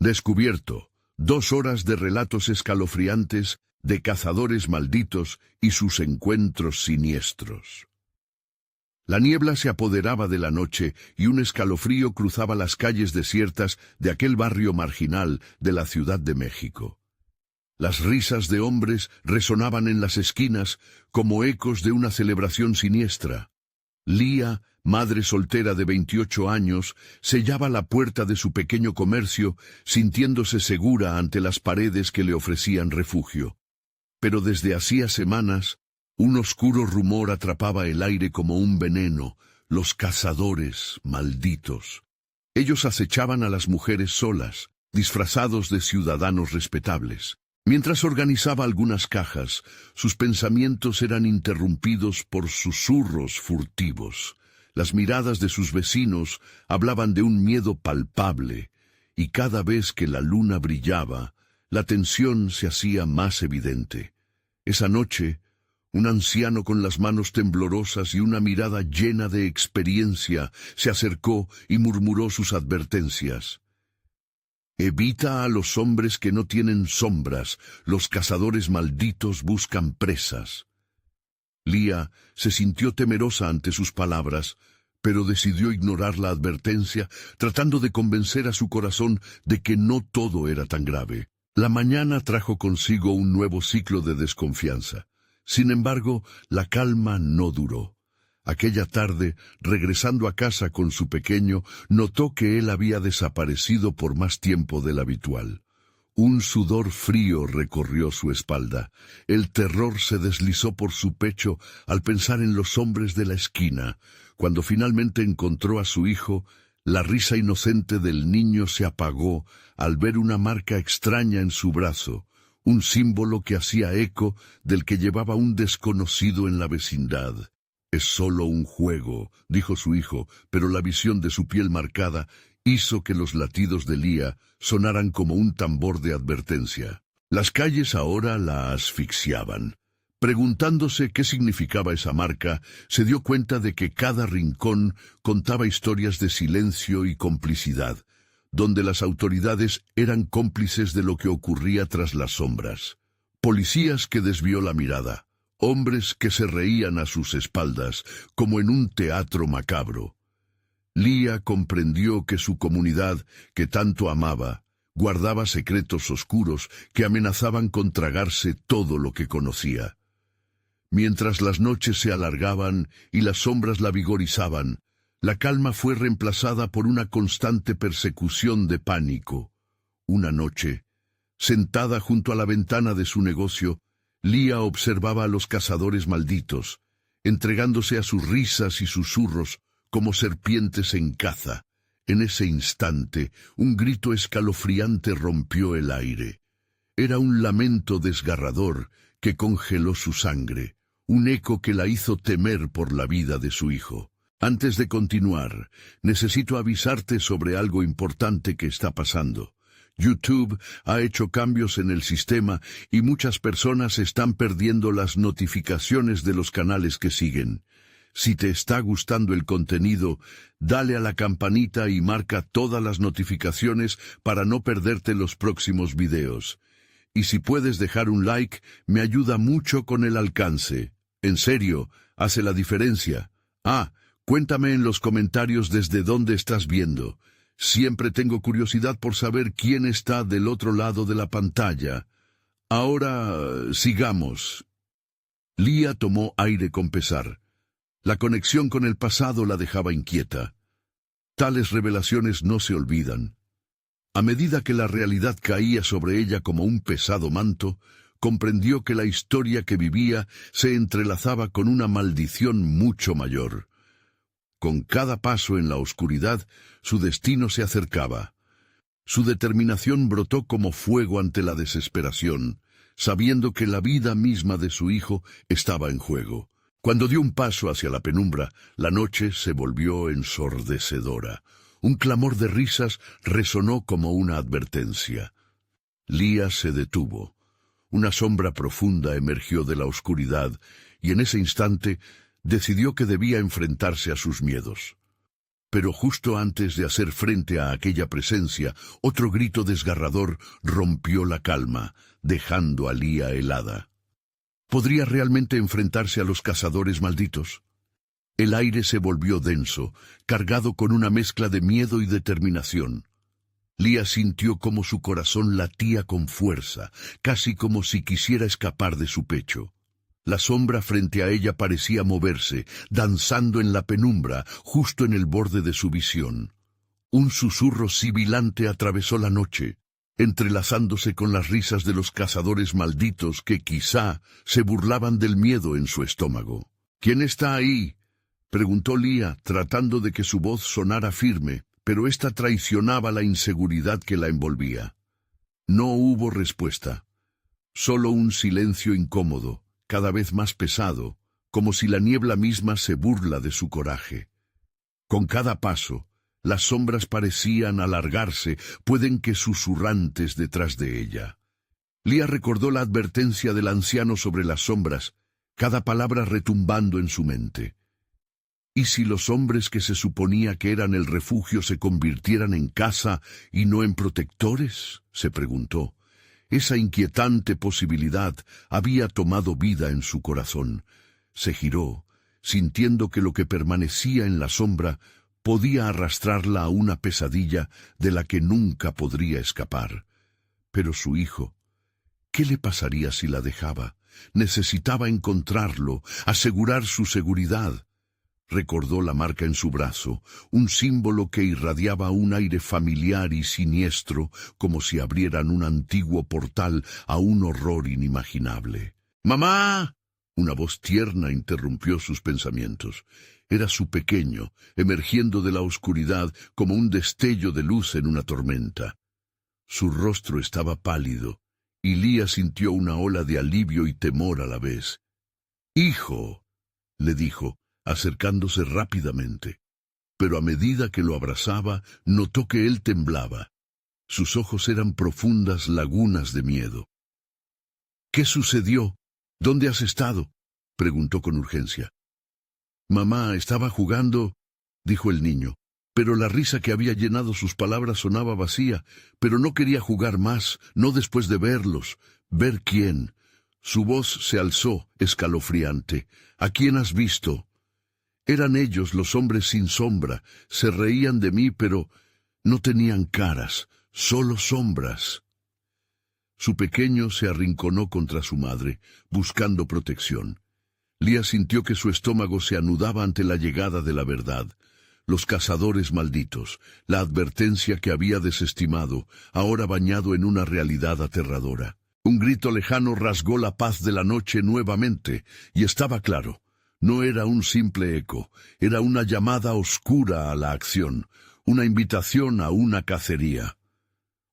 Descubierto. 2 horas de relatos escalofriantes de cazadores malditos y sus encuentros siniestros. La niebla se apoderaba de la noche y un escalofrío cruzaba las calles desiertas de aquel barrio marginal de la Ciudad de México. Las risas de hombres resonaban en las esquinas como ecos de una celebración siniestra. Lía, madre soltera de 28 años, sellaba la puerta de su pequeño comercio, sintiéndose segura ante las paredes que le ofrecían refugio. Pero desde hacía semanas, un oscuro rumor atrapaba el aire como un veneno: los cazadores malditos. Ellos acechaban a las mujeres solas, disfrazados de ciudadanos respetables. Mientras organizaba algunas cajas, sus pensamientos eran interrumpidos por susurros furtivos. Las miradas de sus vecinos hablaban de un miedo palpable, y cada vez que la luna brillaba, la tensión se hacía más evidente. Esa noche, un anciano con las manos temblorosas y una mirada llena de experiencia se acercó y murmuró sus advertencias. «Evita a los hombres que no tienen sombras, los cazadores malditos buscan presas». Lía se sintió temerosa ante sus palabras, pero decidió ignorar la advertencia, tratando de convencer a su corazón de que no todo era tan grave. La mañana trajo consigo un nuevo ciclo de desconfianza. Sin embargo, la calma no duró. Aquella tarde, regresando a casa con su pequeño, notó que él había desaparecido por más tiempo del habitual. Un sudor frío recorrió su espalda. El terror se deslizó por su pecho al pensar en los hombres de la esquina. Cuando finalmente encontró a su hijo, la risa inocente del niño se apagó al ver una marca extraña en su brazo, un símbolo que hacía eco del que llevaba un desconocido en la vecindad. «Es solo un juego», dijo su hijo, pero la visión de su piel marcada hizo que los latidos de Lía sonaran como un tambor de advertencia. Las calles ahora la asfixiaban. Preguntándose qué significaba esa marca, se dio cuenta de que cada rincón contaba historias de silencio y complicidad, donde las autoridades eran cómplices de lo que ocurría tras las sombras. Policías que desvió la mirada. Hombres que se reían a sus espaldas, como en un teatro macabro. Lía comprendió que su comunidad, que tanto amaba, guardaba secretos oscuros que amenazaban con tragarse todo lo que conocía. Mientras las noches se alargaban y las sombras la vigorizaban, la calma fue reemplazada por una constante persecución de pánico. Una noche, sentada junto a la ventana de su negocio, Lía observaba a los cazadores malditos, entregándose a sus risas y susurros como serpientes en caza. En ese instante, un grito escalofriante rompió el aire. Era un lamento desgarrador que congeló su sangre, un eco que la hizo temer por la vida de su hijo. Antes de continuar, necesito avisarte sobre algo importante que está pasando. YouTube ha hecho cambios en el sistema y muchas personas están perdiendo las notificaciones de los canales que siguen. Si te está gustando el contenido, dale a la campanita y marca todas las notificaciones para no perderte los próximos videos. Y si puedes dejar un like, me ayuda mucho con el alcance. En serio, hace la diferencia. Cuéntame en los comentarios desde dónde estás viendo. Siempre tengo curiosidad por saber quién está del otro lado de la pantalla. Ahora, sigamos. Lía tomó aire con pesar. La conexión con el pasado la dejaba inquieta. Tales revelaciones no se olvidan. A medida que la realidad caía sobre ella como un pesado manto, comprendió que la historia que vivía se entrelazaba con una maldición mucho mayor. Con cada paso en la oscuridad, su destino se acercaba. Su determinación brotó como fuego ante la desesperación, sabiendo que la vida misma de su hijo estaba en juego. Cuando dio un paso hacia la penumbra, la noche se volvió ensordecedora. Un clamor de risas resonó como una advertencia. Lía se detuvo. Una sombra profunda emergió de la oscuridad, y en ese instante decidió que debía enfrentarse a sus miedos. Pero justo antes de hacer frente a aquella presencia, otro grito desgarrador rompió la calma, dejando a Lía helada. ¿Podría realmente enfrentarse a los cazadores malditos? El aire se volvió denso, cargado con una mezcla de miedo y determinación. Lía sintió como su corazón latía con fuerza, casi como si quisiera escapar de su pecho. La sombra frente a ella parecía moverse, danzando en la penumbra, justo en el borde de su visión. Un susurro sibilante atravesó la noche, entrelazándose con las risas de los cazadores malditos que quizá se burlaban del miedo en su estómago. —¿Quién está ahí? —preguntó Lía, tratando de que su voz sonara firme, pero ésta traicionaba la inseguridad que la envolvía. No hubo respuesta, solo un silencio incómodo, cada vez más pesado, como si la niebla misma se burla de su coraje. Con cada paso, las sombras parecían alargarse, pueden que susurrantes detrás de ella. Lía recordó la advertencia del anciano sobre las sombras, cada palabra retumbando en su mente. ¿Y si los hombres que se suponía que eran el refugio se convirtieran en casa y no en protectores?, se preguntó. Esa inquietante posibilidad había tomado vida en su corazón. Se giró, sintiendo que lo que permanecía en la sombra podía arrastrarla a una pesadilla de la que nunca podría escapar. Pero su hijo, ¿qué le pasaría si la dejaba? Necesitaba encontrarlo, asegurar su seguridad. Recordó la marca en su brazo, un símbolo que irradiaba un aire familiar y siniestro, como si abrieran un antiguo portal a un horror inimaginable. ¡Mamá! Una voz tierna interrumpió sus pensamientos. Era su pequeño, emergiendo de la oscuridad como un destello de luz en una tormenta. Su rostro estaba pálido, y Lía sintió una ola de alivio y temor a la vez. «Hijo», le dijo, acercándose rápidamente. Pero a medida que lo abrazaba, notó que él temblaba. Sus ojos eran profundas lagunas de miedo. «¿Qué sucedió? ¿Dónde has estado?», preguntó con urgencia. «Mamá, estaba jugando», dijo el niño, pero la risa que había llenado sus palabras sonaba vacía. «Pero no quería jugar más, no después de verlos». «¿Ver quién?». Su voz se alzó, escalofriante. «¿A quién has visto?». Eran ellos, los hombres sin sombra. Se reían de mí, pero no tenían caras, solo sombras. Su pequeño se arrinconó contra su madre, buscando protección. Lía sintió que su estómago se anudaba ante la llegada de la verdad. Los cazadores malditos, la advertencia que había desestimado, ahora bañado en una realidad aterradora. Un grito lejano rasgó la paz de la noche nuevamente, y estaba claro. No era un simple eco, era una llamada oscura a la acción, una invitación a una cacería.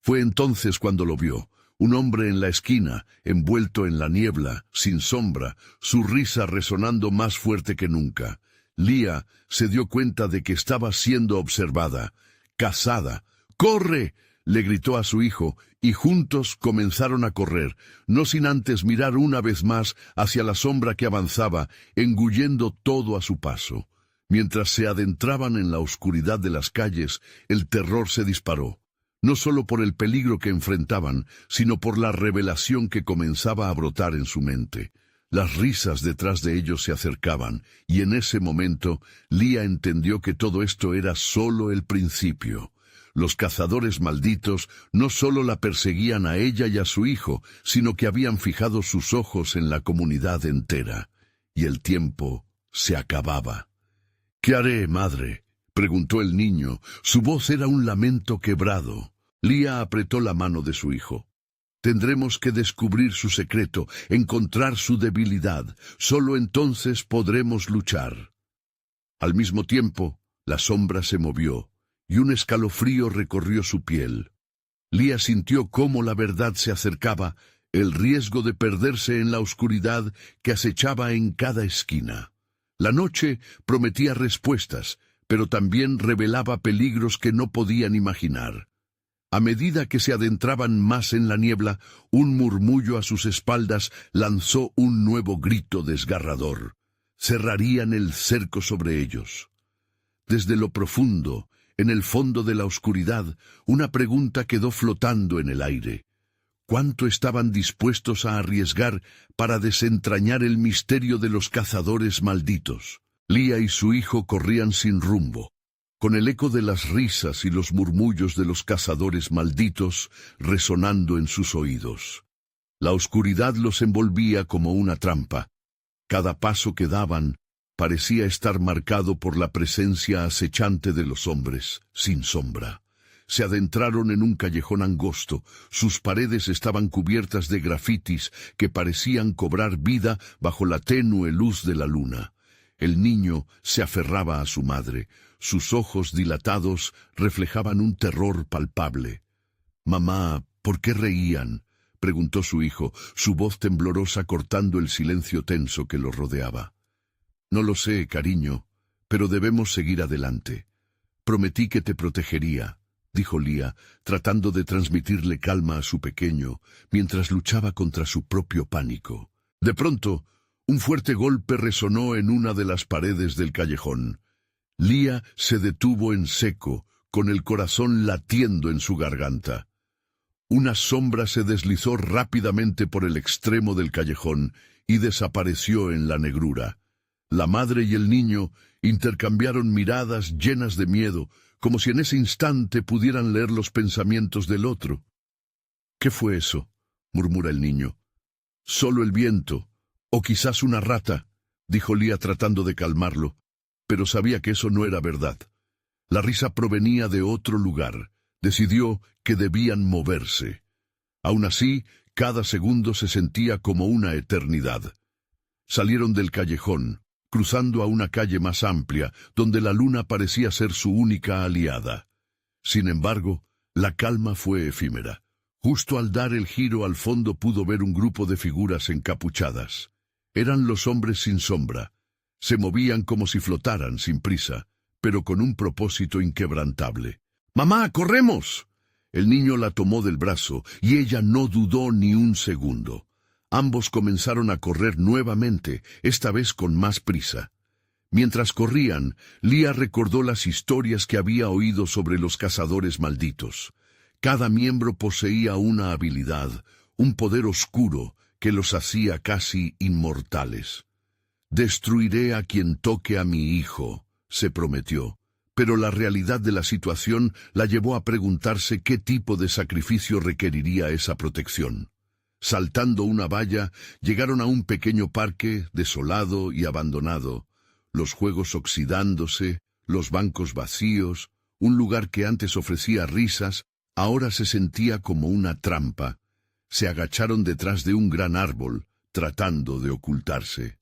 Fue entonces cuando lo vio, un hombre en la esquina, envuelto en la niebla, sin sombra, su risa resonando más fuerte que nunca. Lía se dio cuenta de que estaba siendo observada, cazada. «¡Corre!», le gritó a su hijo, y juntos comenzaron a correr, no sin antes mirar una vez más hacia la sombra que avanzaba, engullendo todo a su paso. Mientras se adentraban en la oscuridad de las calles, el terror se disparó, no solo por el peligro que enfrentaban, sino por la revelación que comenzaba a brotar en su mente. Las risas detrás de ellos se acercaban, y en ese momento Lía entendió que todo esto era solo el principio. Los cazadores malditos no solo la perseguían a ella y a su hijo, sino que habían fijado sus ojos en la comunidad entera. Y el tiempo se acababa. «¿Qué haré, madre?», preguntó el niño. Su voz era un lamento quebrado. Lía apretó la mano de su hijo. «Tendremos que descubrir su secreto, encontrar su debilidad. Solo entonces podremos luchar». Al mismo tiempo, la sombra se movió, y un escalofrío recorrió su piel. Lía sintió cómo la verdad se acercaba, el riesgo de perderse en la oscuridad que acechaba en cada esquina. La noche prometía respuestas, pero también revelaba peligros que no podían imaginar. A medida que se adentraban más en la niebla, un murmullo a sus espaldas lanzó un nuevo grito desgarrador. Cerrarían el cerco sobre ellos. Desde lo profundo, en el fondo de la oscuridad, una pregunta quedó flotando en el aire. ¿Cuánto estaban dispuestos a arriesgar para desentrañar el misterio de los cazadores malditos? Lía y su hijo corrían sin rumbo, con el eco de las risas y los murmullos de los cazadores malditos resonando en sus oídos. La oscuridad los envolvía como una trampa. Cada paso que daban parecía estar marcado por la presencia acechante de los hombres, sin sombra. Se adentraron en un callejón angosto. Sus paredes estaban cubiertas de grafitis que parecían cobrar vida bajo la tenue luz de la luna. El niño se aferraba a su madre. Sus ojos dilatados reflejaban un terror palpable. «Mamá, ¿por qué reían?», preguntó su hijo, su voz temblorosa cortando el silencio tenso que los rodeaba. «No lo sé, cariño, pero debemos seguir adelante. Prometí que te protegería», dijo Lía, tratando de transmitirle calma a su pequeño, mientras luchaba contra su propio pánico. De pronto, un fuerte golpe resonó en una de las paredes del callejón. Lía se detuvo en seco, con el corazón latiendo en su garganta. Una sombra se deslizó rápidamente por el extremo del callejón y desapareció en la negrura. La madre y el niño intercambiaron miradas llenas de miedo, como si en ese instante pudieran leer los pensamientos del otro. «¿Qué fue eso?», murmura el niño. «Solo el viento, o quizás una rata», dijo Lía tratando de calmarlo, pero sabía que eso no era verdad. La risa provenía de otro lugar. Decidió que debían moverse. Aún así, cada segundo se sentía como una eternidad. Salieron del callejón, cruzando a una calle más amplia, donde la luna parecía ser su única aliada. Sin embargo, la calma fue efímera. Justo al dar el giro al fondo pudo ver un grupo de figuras encapuchadas. Eran los hombres sin sombra. Se movían como si flotaran sin prisa, pero con un propósito inquebrantable. «¡Mamá, corremos!». El niño la tomó del brazo, y ella no dudó ni un segundo. Ambos comenzaron a correr nuevamente, esta vez con más prisa. Mientras corrían, Lía recordó las historias que había oído sobre los cazadores malditos. Cada miembro poseía una habilidad, un poder oscuro que los hacía casi inmortales. «Destruiré a quien toque a mi hijo», se prometió. Pero la realidad de la situación la llevó a preguntarse qué tipo de sacrificio requeriría esa protección. Saltando una valla, llegaron a un pequeño parque desolado y abandonado, los juegos oxidándose, los bancos vacíos, un lugar que antes ofrecía risas, ahora se sentía como una trampa. Se agacharon detrás de un gran árbol, tratando de ocultarse.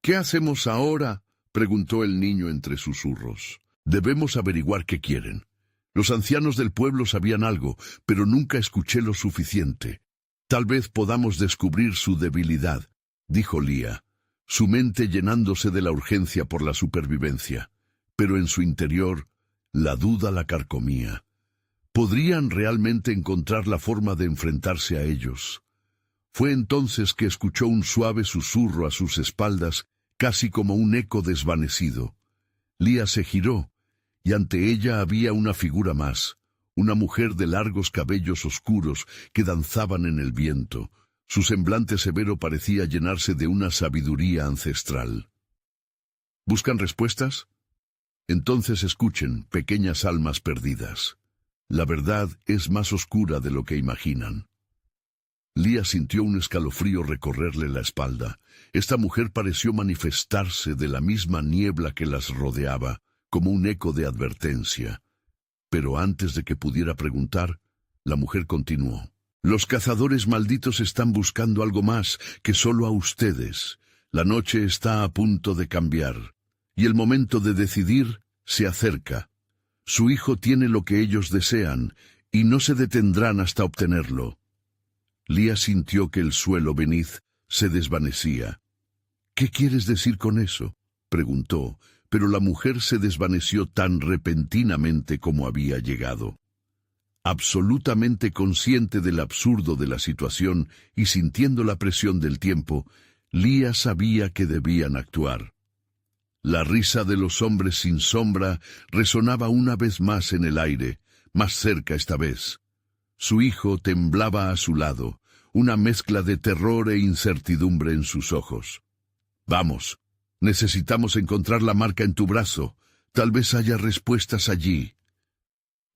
«¿Qué hacemos ahora?», preguntó el niño entre susurros. «Debemos averiguar qué quieren. Los ancianos del pueblo sabían algo, pero nunca escuché lo suficiente. Tal vez podamos descubrir su debilidad», dijo Lía, su mente llenándose de la urgencia por la supervivencia. Pero en su interior, la duda la carcomía. ¿Podrían realmente encontrar la forma de enfrentarse a ellos? Fue entonces que escuchó un suave susurro a sus espaldas, casi como un eco desvanecido. Lía se giró, y ante ella había una figura más, una mujer de largos cabellos oscuros que danzaban en el viento. Su semblante severo parecía llenarse de una sabiduría ancestral. ¿Buscan respuestas? Entonces escuchen, pequeñas almas perdidas. La verdad es más oscura de lo que imaginan. Lía sintió un escalofrío recorrerle la espalda. Esta mujer pareció manifestarse de la misma niebla que las rodeaba, como un eco de advertencia. Pero antes de que pudiera preguntar, la mujer continuó. «Los cazadores malditos están buscando algo más que solo a ustedes. La noche está a punto de cambiar, y el momento de decidir se acerca. Su hijo tiene lo que ellos desean, y no se detendrán hasta obtenerlo». Lía sintió que el suelo beneath se desvanecía. «¿Qué quieres decir con eso?», preguntó, pero la mujer se desvaneció tan repentinamente como había llegado. Absolutamente consciente del absurdo de la situación y sintiendo la presión del tiempo, Lía sabía que debían actuar. La risa de los hombres sin sombra resonaba una vez más en el aire, más cerca esta vez. Su hijo temblaba a su lado, una mezcla de terror e incertidumbre en sus ojos. «Vamos, necesitamos encontrar la marca en tu brazo. Tal vez haya respuestas allí».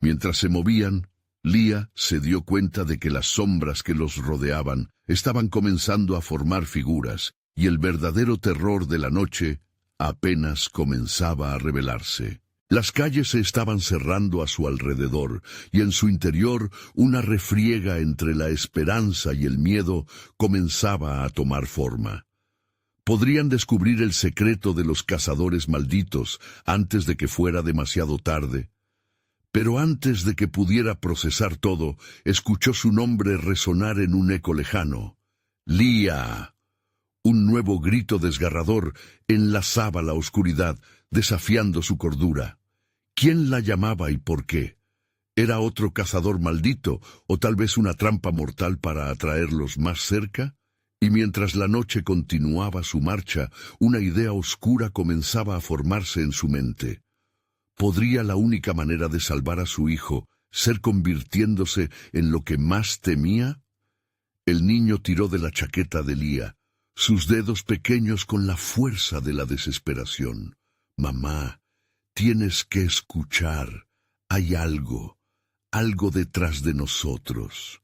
Mientras se movían, Leah se dio cuenta de que las sombras que los rodeaban estaban comenzando a formar figuras, y el verdadero terror de la noche apenas comenzaba a revelarse. Las calles se estaban cerrando a su alrededor, y en su interior una refriega entre la esperanza y el miedo comenzaba a tomar forma. Podrían descubrir el secreto de los cazadores malditos antes de que fuera demasiado tarde. Pero antes de que pudiera procesar todo, escuchó su nombre resonar en un eco lejano. «Leah». Un nuevo grito desgarrador enlazaba la oscuridad, desafiando su cordura. ¿Quién la llamaba y por qué? ¿Era otro cazador maldito o tal vez una trampa mortal para atraerlos más cerca? Y mientras la noche continuaba su marcha, una idea oscura comenzaba a formarse en su mente. ¿Podría la única manera de salvar a su hijo ser convirtiéndose en lo que más temía? El niño tiró de la chaqueta de Leah, sus dedos pequeños con la fuerza de la desesperación. «Mamá, tienes que escuchar. Hay algo detrás de nosotros».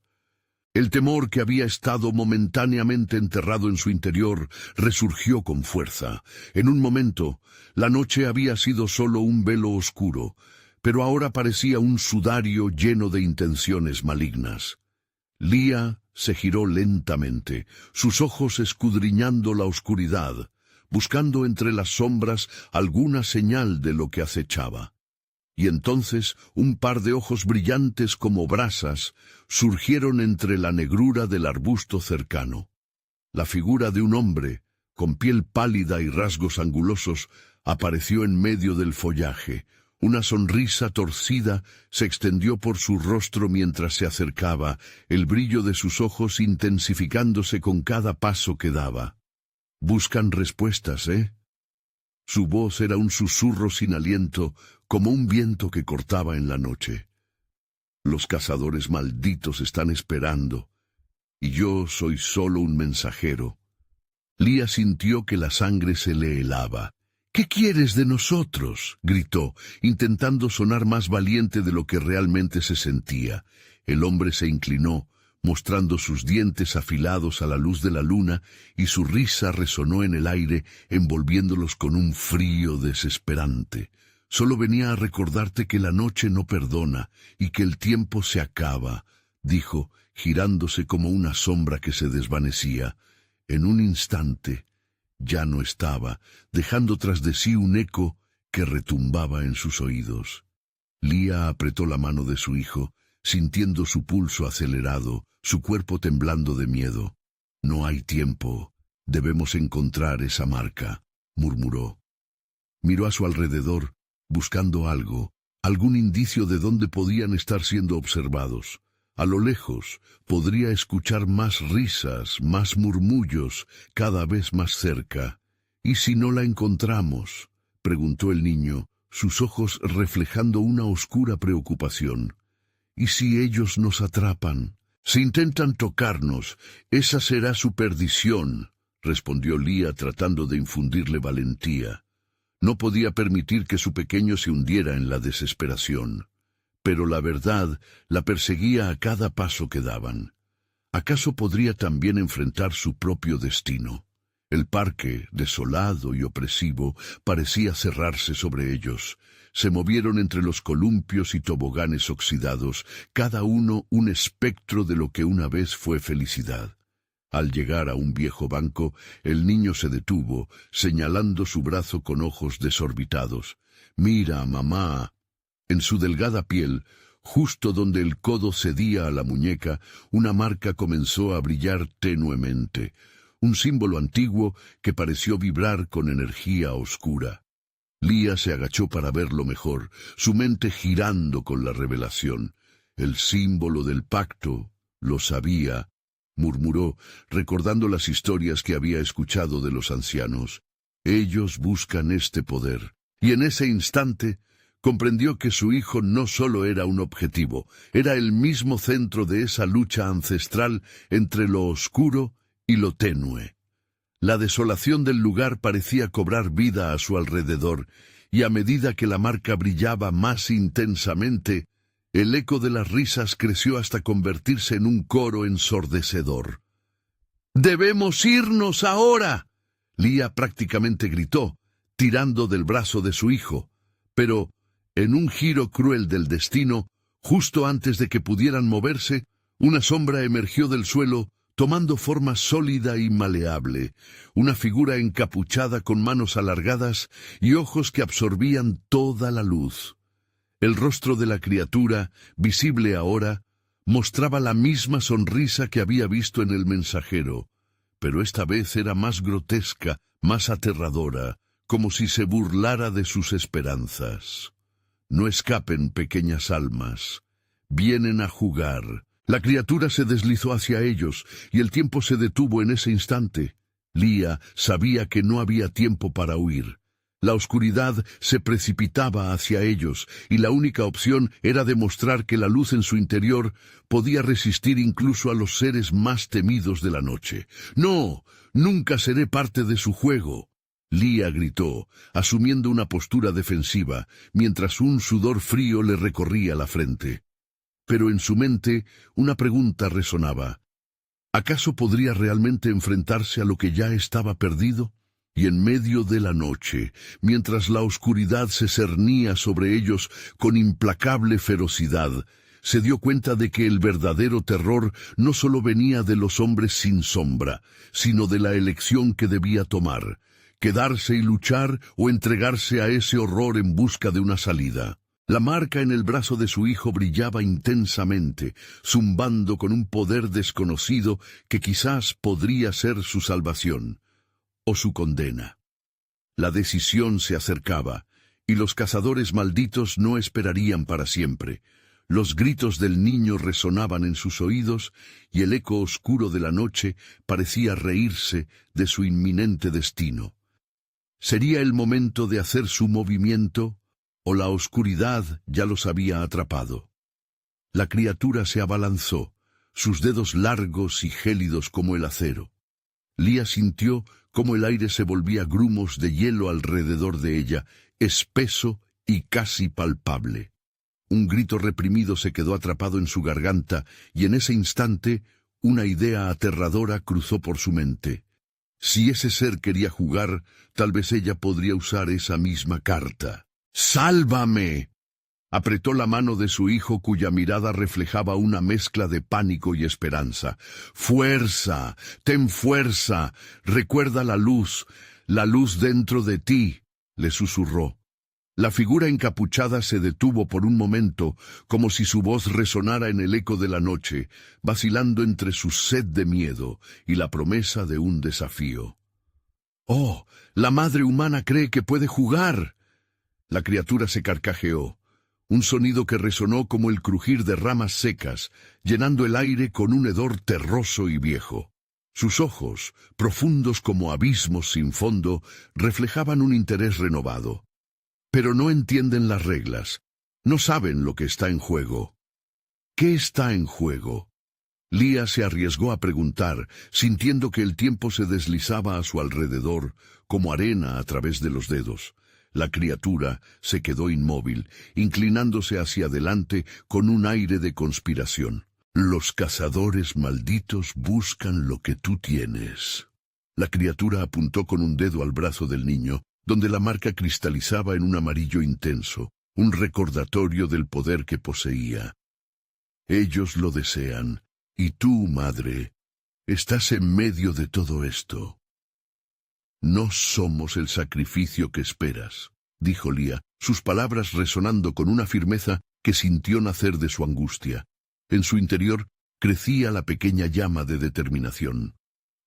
El temor que había estado momentáneamente enterrado en su interior resurgió con fuerza. En un momento, la noche había sido solo un velo oscuro, pero ahora parecía un sudario lleno de intenciones malignas. Leah se giró lentamente, sus ojos escudriñando la oscuridad, buscando entre las sombras alguna señal de lo que acechaba. Y entonces un par de ojos brillantes como brasas surgieron entre la negrura del arbusto cercano. La figura de un hombre, con piel pálida y rasgos angulosos, apareció en medio del follaje. Una sonrisa torcida se extendió por su rostro mientras se acercaba, el brillo de sus ojos intensificándose con cada paso que daba. «Buscan respuestas, ¿eh?» Su voz era un susurro sin aliento, como un viento que cortaba en la noche. «Los cazadores malditos están esperando, y yo soy solo un mensajero». Leah sintió que la sangre se le helaba. «¿Qué quieres de nosotros?», gritó, intentando sonar más valiente de lo que realmente se sentía. El hombre se inclinó, mostrando sus dientes afilados a la luz de la luna, y su risa resonó en el aire, envolviéndolos con un frío desesperante. «Solo venía a recordarte que la noche no perdona y que el tiempo se acaba», dijo, girándose como una sombra que se desvanecía. En un instante, ya no estaba, dejando tras de sí un eco que retumbaba en sus oídos. Leah apretó la mano de su hijo, sintiendo su pulso acelerado, su cuerpo temblando de miedo. «No hay tiempo. Debemos encontrar esa marca», murmuró. Miró a su alrededor, buscando algo, algún indicio de dónde podían estar siendo observados. A lo lejos podría escuchar más risas, más murmullos, cada vez más cerca. «¿Y si no la encontramos?», preguntó el niño, sus ojos reflejando una oscura preocupación. «¿Y si ellos nos atrapan? Si intentan tocarnos, esa será su perdición», respondió Leah tratando de infundirle valentía. No podía permitir que su pequeño se hundiera en la desesperación. Pero la verdad la perseguía a cada paso que daban. ¿Acaso podría también enfrentar su propio destino? El parque, desolado y opresivo, parecía cerrarse sobre ellos. Se movieron entre los columpios y toboganes oxidados, cada uno un espectro de lo que una vez fue felicidad. Al llegar a un viejo banco, el niño se detuvo, señalando su brazo con ojos desorbitados. «Mira, mamá». En su delgada piel, justo donde el codo cedía a la muñeca, una marca comenzó a brillar tenuemente, un símbolo antiguo que pareció vibrar con energía oscura. Leah se agachó para verlo mejor, su mente girando con la revelación. «El símbolo del pacto, lo sabía», murmuró, recordando las historias que había escuchado de los ancianos. Ellos buscan este poder. Y en ese instante comprendió que su hijo no solo era un objetivo, era el mismo centro de esa lucha ancestral entre lo oscuro y lo tenue. La desolación del lugar parecía cobrar vida a su alrededor, y a medida que la marca brillaba más intensamente, el eco de las risas creció hasta convertirse en un coro ensordecedor. «¡Debemos irnos ahora!», Lía prácticamente gritó, tirando del brazo de su hijo. Pero, en un giro cruel del destino, justo antes de que pudieran moverse, una sombra emergió del suelo, tomando forma sólida y maleable, una figura encapuchada con manos alargadas y ojos que absorbían toda la luz. El rostro de la criatura, visible ahora, mostraba la misma sonrisa que había visto en el mensajero, pero esta vez era más grotesca, más aterradora, como si se burlara de sus esperanzas. «No escapen, pequeñas almas. Vienen a jugar». La criatura se deslizó hacia ellos, y el tiempo se detuvo en ese instante. Lía sabía que no había tiempo para huir. La oscuridad se precipitaba hacia ellos, y la única opción era demostrar que la luz en su interior podía resistir incluso a los seres más temidos de la noche. «¡No! ¡Nunca seré parte de su juego!», Lía gritó, asumiendo una postura defensiva, mientras un sudor frío le recorría la frente. Pero en su mente una pregunta resonaba. ¿Acaso podría realmente enfrentarse a lo que ya estaba perdido? Y en medio de la noche, mientras la oscuridad se cernía sobre ellos con implacable ferocidad, se dio cuenta de que el verdadero terror no solo venía de los hombres sin sombra, sino de la elección que debía tomar, quedarse y luchar o entregarse a ese horror en busca de una salida. La marca en el brazo de su hijo brillaba intensamente, zumbando con un poder desconocido que quizás podría ser su salvación o su condena. La decisión se acercaba, y los cazadores malditos no esperarían para siempre. Los gritos del niño resonaban en sus oídos, y el eco oscuro de la noche parecía reírse de su inminente destino. ¿Sería el momento de hacer su movimiento, o la oscuridad ya los había atrapado? La criatura se abalanzó, sus dedos largos y gélidos como el acero. Lía sintió cómo el aire se volvía grumos de hielo alrededor de ella, espeso y casi palpable. Un grito reprimido se quedó atrapado en su garganta, y en ese instante una idea aterradora cruzó por su mente. Si ese ser quería jugar, tal vez ella podría usar esa misma carta. «¡Sálvame!», apretó la mano de su hijo, cuya mirada reflejaba una mezcla de pánico y esperanza. «¡Fuerza! ¡Ten fuerza! Recuerda la luz dentro de ti», le susurró. La figura encapuchada se detuvo por un momento, como si su voz resonara en el eco de la noche, vacilando entre su sed de miedo y la promesa de un desafío. «¡Oh! La madre humana cree que puede jugar». La criatura se carcajeó, un sonido que resonó como el crujir de ramas secas, llenando el aire con un hedor terroso y viejo. Sus ojos, profundos como abismos sin fondo, reflejaban un interés renovado. Pero no entienden las reglas, no saben lo que está en juego. ¿Qué está en juego? Lía se arriesgó a preguntar, sintiendo que el tiempo se deslizaba a su alrededor, como arena a través de los dedos. La criatura se quedó inmóvil, inclinándose hacia adelante con un aire de conspiración. «Los cazadores malditos buscan lo que tú tienes». La criatura apuntó con un dedo al brazo del niño, donde la marca cristalizaba en un amarillo intenso, un recordatorio del poder que poseía. «Ellos lo desean, y tú, madre, estás en medio de todo esto». «No somos el sacrificio que esperas», dijo Lía, sus palabras resonando con una firmeza que sintió nacer de su angustia. En su interior crecía la pequeña llama de determinación.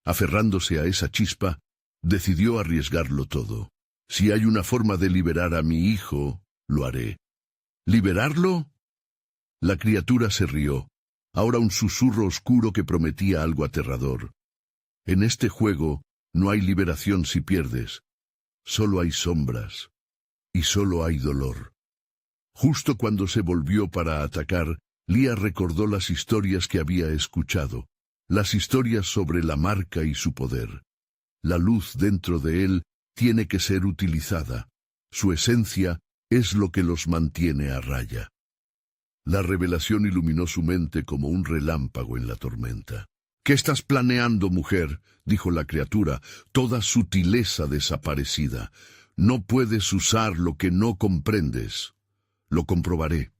Aferrándose a esa chispa, decidió arriesgarlo todo. «Si hay una forma de liberar a mi hijo, lo haré». «¿Liberarlo?». La criatura se rió, ahora un susurro oscuro que prometía algo aterrador. «En este juego no hay liberación si pierdes. solo hay sombras y solo hay dolor. Justo cuando se volvió para atacar, Lía recordó las historias que había escuchado, las historias sobre la marca y su poder. La luz dentro de él tiene que ser utilizada. Su esencia es lo que los mantiene a raya. La revelación iluminó su mente como un relámpago en la tormenta. «¿Qué estás planeando, mujer?», dijo la criatura, toda sutileza desaparecida. «No puedes usar lo que no comprendes». «Lo comprobaré».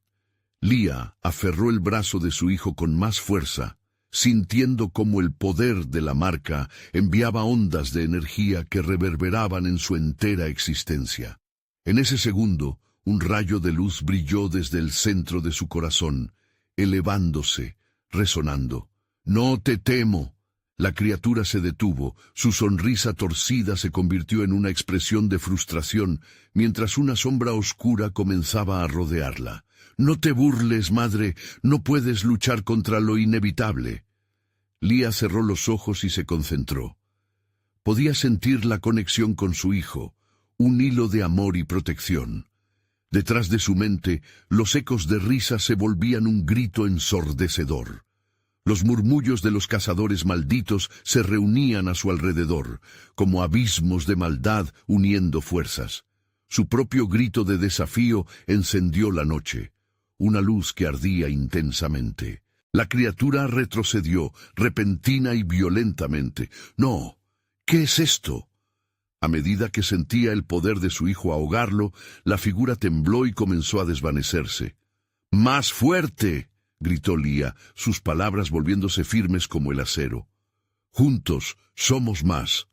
Lía aferró el brazo de su hijo con más fuerza, sintiendo cómo el poder de la marca enviaba ondas de energía que reverberaban en su entera existencia. En ese segundo, un rayo de luz brilló desde el centro de su corazón, elevándose, resonando. «No te temo». La criatura se detuvo, su sonrisa torcida se convirtió en una expresión de frustración, mientras una sombra oscura comenzaba a rodearla. «No te burles, madre, no puedes luchar contra lo inevitable». Lía cerró los ojos y se concentró. Podía sentir la conexión con su hijo, un hilo de amor y protección. Detrás de su mente, los ecos de risa se volvían un grito ensordecedor. Los murmullos de los cazadores malditos se reunían a su alrededor, como abismos de maldad uniendo fuerzas. Su propio grito de desafío encendió la noche, una luz que ardía intensamente. La criatura retrocedió, repentina y violentamente. «No, ¿qué es esto?». A medida que sentía el poder de su hijo ahogarlo, la figura tembló y comenzó a desvanecerse. «¡Más fuerte!», gritó Lía, sus palabras volviéndose firmes como el acero. «Juntos somos más».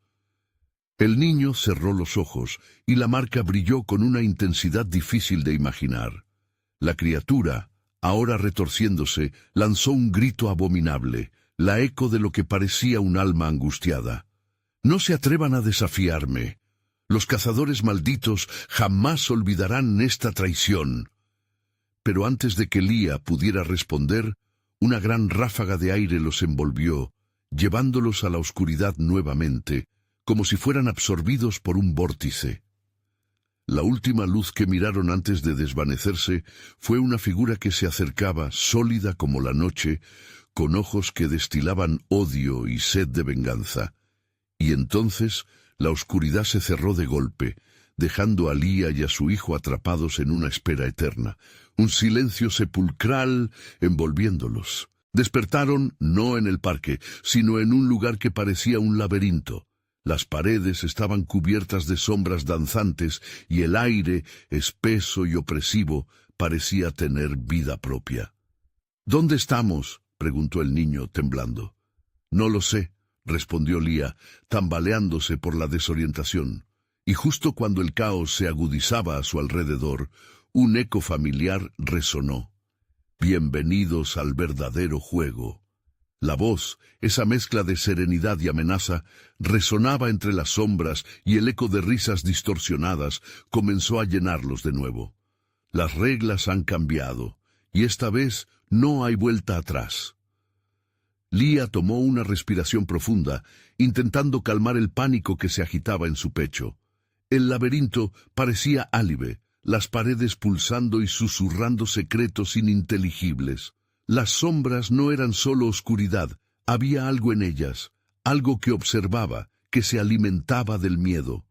El niño cerró los ojos y la marca brilló con una intensidad difícil de imaginar. La criatura, ahora retorciéndose, lanzó un grito abominable, la eco de lo que parecía un alma angustiada. «No se atrevan a desafiarme. Los cazadores malditos jamás olvidarán esta traición». Pero antes de que Lía pudiera responder, una gran ráfaga de aire los envolvió, llevándolos a la oscuridad nuevamente, como si fueran absorbidos por un vórtice. La última luz que miraron antes de desvanecerse fue una figura que se acercaba, sólida como la noche, con ojos que destilaban odio y sed de venganza. Y entonces la oscuridad se cerró de golpe, dejando a Lía y a su hijo atrapados en una espera eterna, un silencio sepulcral envolviéndolos. Despertaron no en el parque, sino en un lugar que parecía un laberinto. Las paredes estaban cubiertas de sombras danzantes y el aire, espeso y opresivo, parecía tener vida propia. «¿Dónde estamos?», preguntó el niño, temblando. «No lo sé», respondió Lía, tambaleándose por la desorientación. Y justo cuando el caos se agudizaba a su alrededor, un eco familiar resonó. «Bienvenidos al verdadero juego». La voz, esa mezcla de serenidad y amenaza, resonaba entre las sombras y el eco de risas distorsionadas comenzó a llenarlos de nuevo. «Las reglas han cambiado, y esta vez no hay vuelta atrás». Lía tomó una respiración profunda, intentando calmar el pánico que se agitaba en su pecho. El laberinto parecía álibe, las paredes pulsando y susurrando secretos ininteligibles. Las sombras no eran solo oscuridad, había algo en ellas, algo que observaba, que se alimentaba del miedo.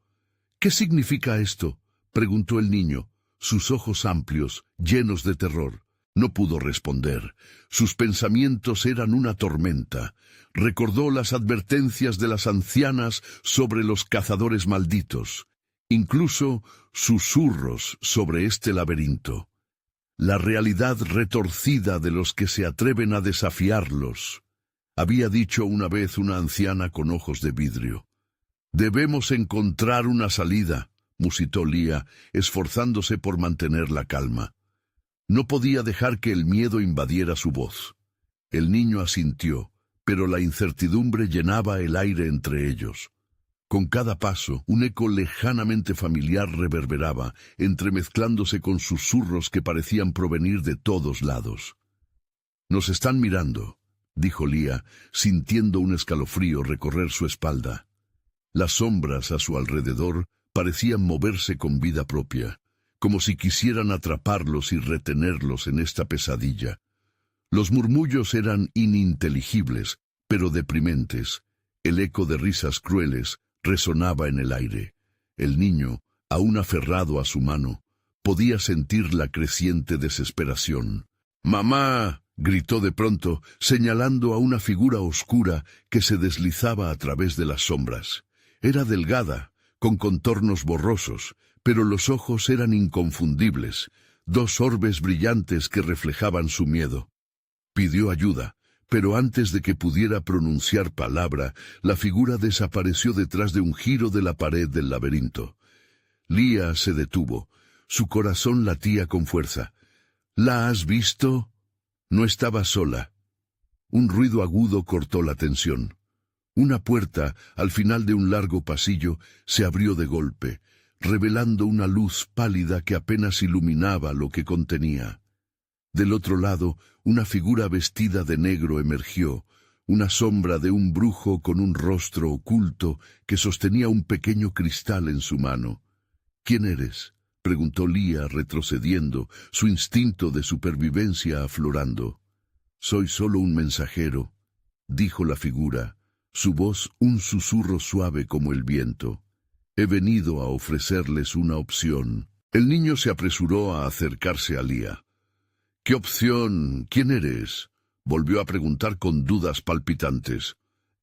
«¿Qué significa esto?», preguntó el niño, sus ojos amplios, llenos de terror. No pudo responder. Sus pensamientos eran una tormenta. Recordó las advertencias de las ancianas sobre los cazadores malditos, incluso susurros sobre este laberinto. La realidad retorcida de los que se atreven a desafiarlos. Había dicho una vez una anciana con ojos de vidrio. «Debemos encontrar una salida», musitó Lía, esforzándose por mantener la calma. No podía dejar que el miedo invadiera su voz. El niño asintió, pero la incertidumbre llenaba el aire entre ellos. Con cada paso, un eco lejanamente familiar reverberaba, entremezclándose con susurros que parecían provenir de todos lados. «Nos están mirando», dijo Lía, sintiendo un escalofrío recorrer su espalda. Las sombras a su alrededor parecían moverse con vida propia, como si quisieran atraparlos y retenerlos en esta pesadilla. Los murmullos eran ininteligibles, pero deprimentes. El eco de risas crueles resonaba en el aire. El niño, aún aferrado a su mano, podía sentir la creciente desesperación. «¡Mamá!», gritó de pronto, señalando a una figura oscura que se deslizaba a través de las sombras. Era delgada, con contornos borrosos, pero los ojos eran inconfundibles, dos orbes brillantes que reflejaban su miedo. Pidió ayuda, pero antes de que pudiera pronunciar palabra, la figura desapareció detrás de un giro de la pared del laberinto. Lía se detuvo. Su corazón latía con fuerza. «¿La has visto?» No estaba sola. Un ruido agudo cortó la tensión. Una puerta, al final de un largo pasillo, se abrió de golpe, revelando una luz pálida que apenas iluminaba lo que contenía. Del otro lado, una figura vestida de negro emergió, una sombra de un brujo con un rostro oculto que sostenía un pequeño cristal en su mano. «¿Quién eres?», preguntó Lía retrocediendo, su instinto de supervivencia aflorando. «Soy solo un mensajero», dijo la figura, su voz un susurro suave como el viento. «He venido a ofrecerles una opción». El niño se apresuró a acercarse a Lía. «¿Qué opción? ¿Quién eres?», volvió a preguntar con dudas palpitantes.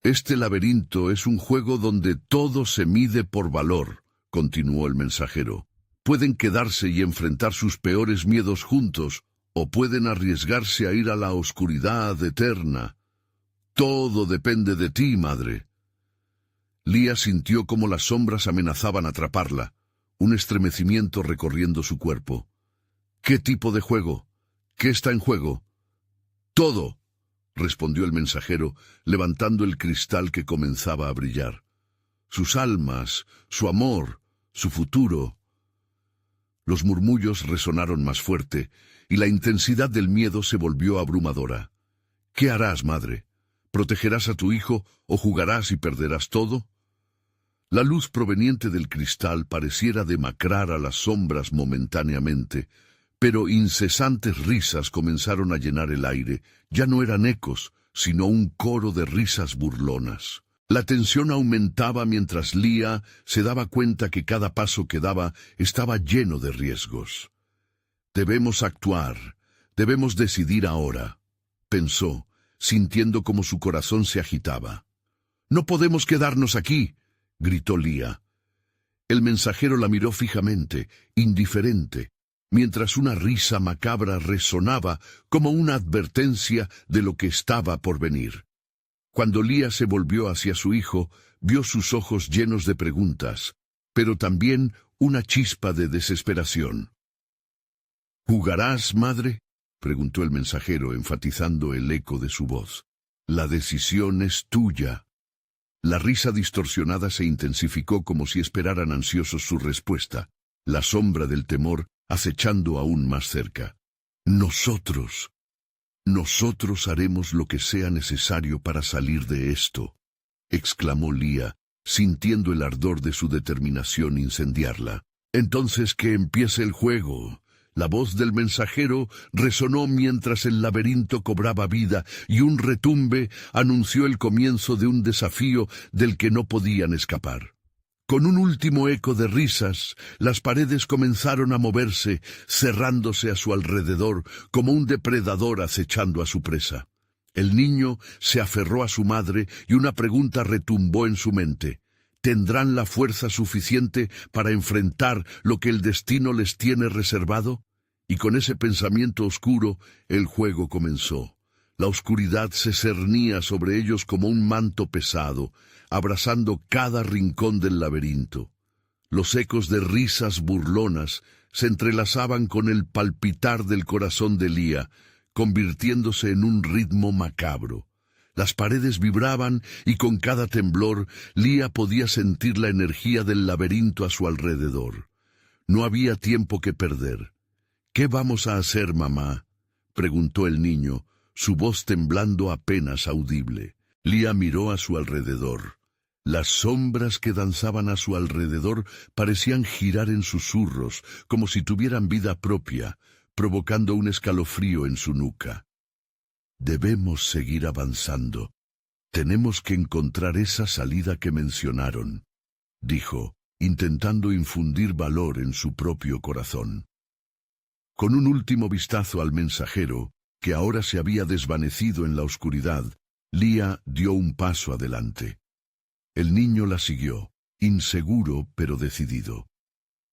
«Este laberinto es un juego donde todo se mide por valor», continuó el mensajero. «Pueden quedarse y enfrentar sus peores miedos juntos, o pueden arriesgarse a ir a la oscuridad eterna. Todo depende de ti, madre». Lía sintió cómo las sombras amenazaban atraparla, un estremecimiento recorriendo su cuerpo. «¿Qué tipo de juego? ¿Qué está en juego?» «Todo», respondió el mensajero, levantando el cristal que comenzaba a brillar. «Sus almas, su amor, su futuro». Los murmullos resonaron más fuerte, y la intensidad del miedo se volvió abrumadora. «¿Qué harás, madre? ¿Protegerás a tu hijo o jugarás y perderás todo?» La luz proveniente del cristal pareciera demacrar a las sombras momentáneamente, pero incesantes risas comenzaron a llenar el aire. Ya no eran ecos, sino un coro de risas burlonas. La tensión aumentaba mientras Lía se daba cuenta que cada paso que daba estaba lleno de riesgos. «Debemos actuar, debemos decidir ahora», pensó, sintiendo como su corazón se agitaba. «No podemos quedarnos aquí», gritó Lía. El mensajero la miró fijamente, indiferente, mientras una risa macabra resonaba como una advertencia de lo que estaba por venir. Cuando Lía se volvió hacia su hijo, vio sus ojos llenos de preguntas, pero también una chispa de desesperación. «¿Jugarás, madre?», preguntó el mensajero, enfatizando el eco de su voz. «La decisión es tuya». La risa distorsionada se intensificó como si esperaran ansiosos su respuesta, la sombra del temor acechando aún más cerca. «Nosotros haremos lo que sea necesario para salir de esto», exclamó Lía, sintiendo el ardor de su determinación incendiarla. «Entonces que empiece el juego». La voz del mensajero resonó mientras el laberinto cobraba vida y un retumbe anunció el comienzo de un desafío del que no podían escapar. Con un último eco de risas, las paredes comenzaron a moverse, cerrándose a su alrededor como un depredador acechando a su presa. El niño se aferró a su madre y una pregunta retumbó en su mente. ¿Tendrán la fuerza suficiente para enfrentar lo que el destino les tiene reservado? Y con ese pensamiento oscuro, el juego comenzó. La oscuridad se cernía sobre ellos como un manto pesado, abrazando cada rincón del laberinto. Los ecos de risas burlonas se entrelazaban con el palpitar del corazón de Lía, convirtiéndose en un ritmo macabro. Las paredes vibraban y con cada temblor Lía podía sentir la energía del laberinto a su alrededor. No había tiempo que perder. «¿Qué vamos a hacer, mamá?», preguntó el niño, su voz temblando apenas audible. Lía miró a su alrededor. Las sombras que danzaban a su alrededor parecían girar en susurros, como si tuvieran vida propia, provocando un escalofrío en su nuca. Debemos seguir avanzando. Tenemos que encontrar esa salida que mencionaron, dijo, intentando infundir valor en su propio corazón. Con un último vistazo al mensajero, que ahora se había desvanecido en la oscuridad, Leah dio un paso adelante. El niño la siguió, inseguro pero decidido.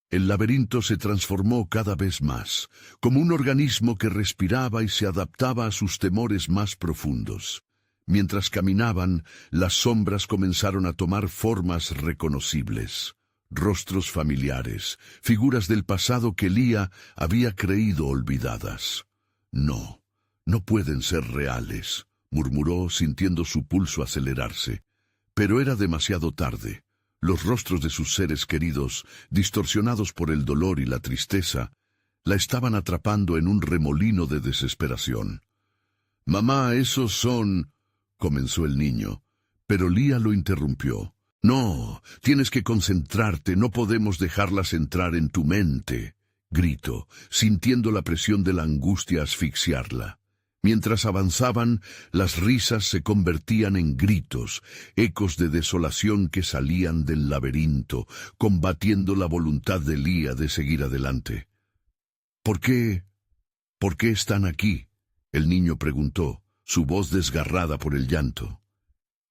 El laberinto se transformó cada vez más, como un organismo que respiraba y se adaptaba a sus temores más profundos. Mientras caminaban, las sombras comenzaron a tomar formas reconocibles. Rostros familiares, figuras del pasado que Leah había creído olvidadas. No, no pueden ser reales, murmuró sintiendo su pulso acelerarse. Pero era demasiado tarde. Los rostros de sus seres queridos, distorsionados por el dolor y la tristeza, la estaban atrapando en un remolino de desesperación. «Mamá, esos son...» comenzó el niño, pero Leah lo interrumpió. «No, tienes que concentrarte, no podemos dejarlas entrar en tu mente», gritó, sintiendo la presión de la angustia asfixiarla. Mientras avanzaban, las risas se convertían en gritos, ecos de desolación que salían del laberinto, combatiendo la voluntad de Leah de seguir adelante. ¿Por qué están aquí?», el niño preguntó, su voz desgarrada por el llanto.